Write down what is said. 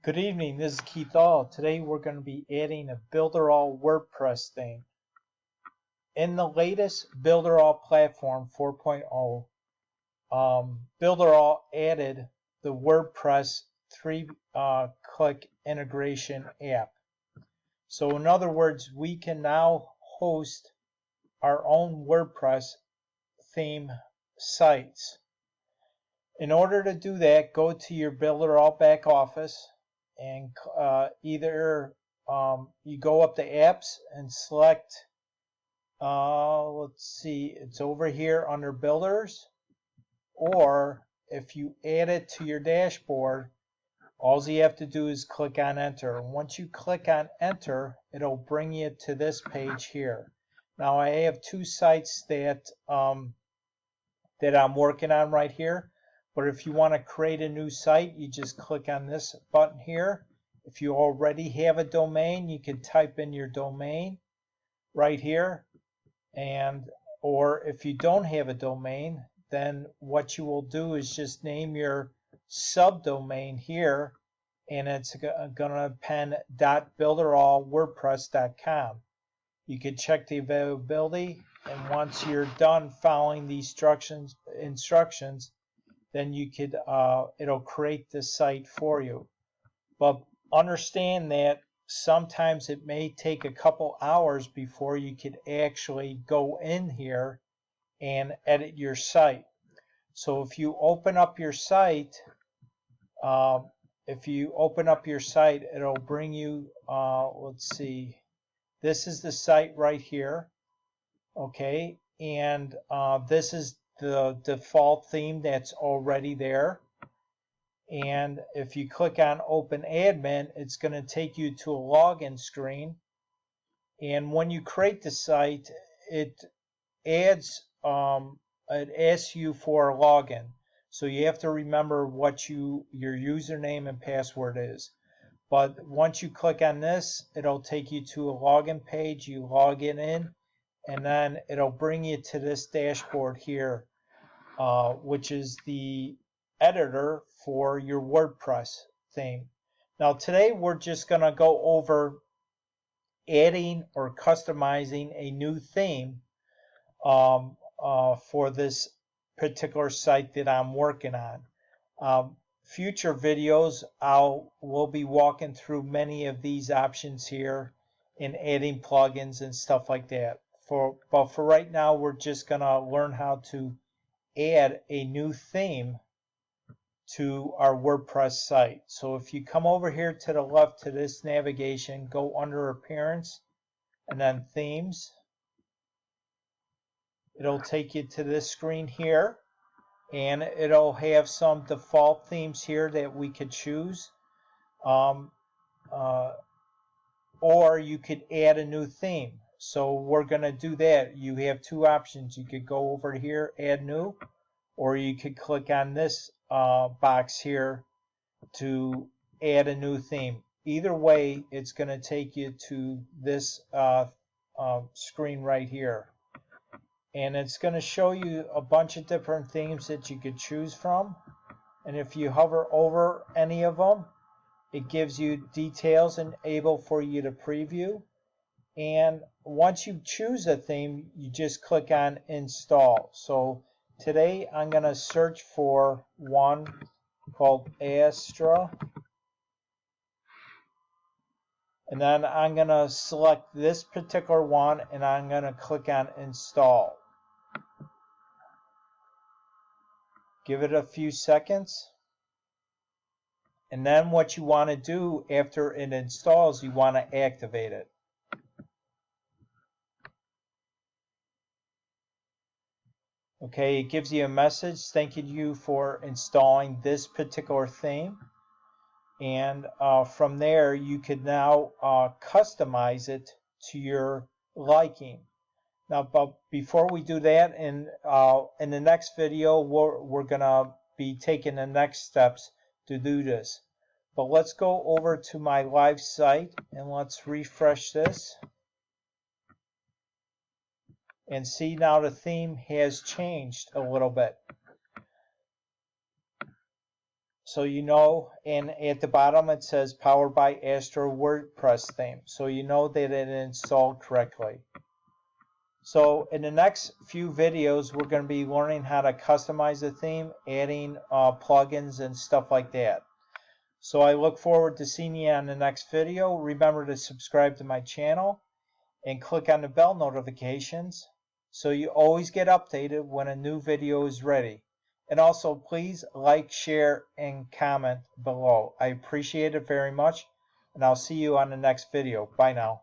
Good evening, this is Keith All. Today we're going to be adding a Builderall WordPress theme. In the latest Builderall platform 4.0, Builderall added the WordPress 3-click integration app. So in other words, we can now host our own WordPress theme sites. In order to do that, go to your Builderall back office and either you go up to apps and select, let's see, it's over here under builders, or if you add it to your dashboard, all you have to do is click on enter. And once you click on enter, it'll bring you to this page here. Now I have two sites that I'm working on right here. But if you want to create a new site, you just click on this button here. If you already have a domain, you can type in your domain right here. Or if you don't have a domain, then what you will do is just name your subdomain here, and it's going to append .builderallwordpress.com. You can check the availability, and once you're done following the instructions, then you could it'll create this site for you. But understand that sometimes it may take a couple hours before you could actually go in here and edit your site. So if you open up your site, it'll bring you, let's see, this is the site right here, okay, and this is the default theme that's already there. And if you click on Open Admin, it's going to take you to a login screen. And when you create the site, it asks you for a login. So you have to remember what your username and password is. But once you click on this, it'll take you to a login page. You log in, and then it'll bring you to this dashboard here, which is the editor for your WordPress theme. Now today we're just going to go over adding or customizing a new theme for this particular site that I'm working on. Future videos we'll be walking through many of these options here and adding plugins and stuff like that. But for right now, we're just going to learn how to add a new theme to our WordPress site. So if you come over here to the left to this navigation, go under Appearance and then Themes. It'll take you to this screen here, and it'll have some default themes here that we could choose. Or you could add a new theme. So we're going to do that. You have two options. You could go over here, Add New, or you could click on this box here to add a new theme. Either way, it's going to take you to this screen right here. And it's going to show you a bunch of different themes that you could choose from. And if you hover over any of them, it gives you details and able for you to preview. And once you choose a theme, you just click on Install. So today I'm going to search for one called Astra. And then I'm going to select this particular one, and I'm going to click on Install. Give it a few seconds. And then what you want to do after it installs, you want to activate it. Okay, it gives you a message thanking you for installing this particular theme. And from there, you could now customize it to your liking. Now, but before we do that, in the next video, we're going to be taking the next steps to do this. But let's go over to my live site and let's refresh this. And see now the theme has changed a little bit. So you know, and at the bottom it says powered by Astro WordPress Theme. So you know that it installed correctly. So in the next few videos, we're going to be learning how to customize the theme, adding plugins and stuff like that. So I look forward to seeing you on the next video. Remember to subscribe to my channel and click on the bell notifications so you always get updated when a new video is ready. And also please like, share, and comment below. I appreciate it very much, and I'll see you on the next video. Bye now.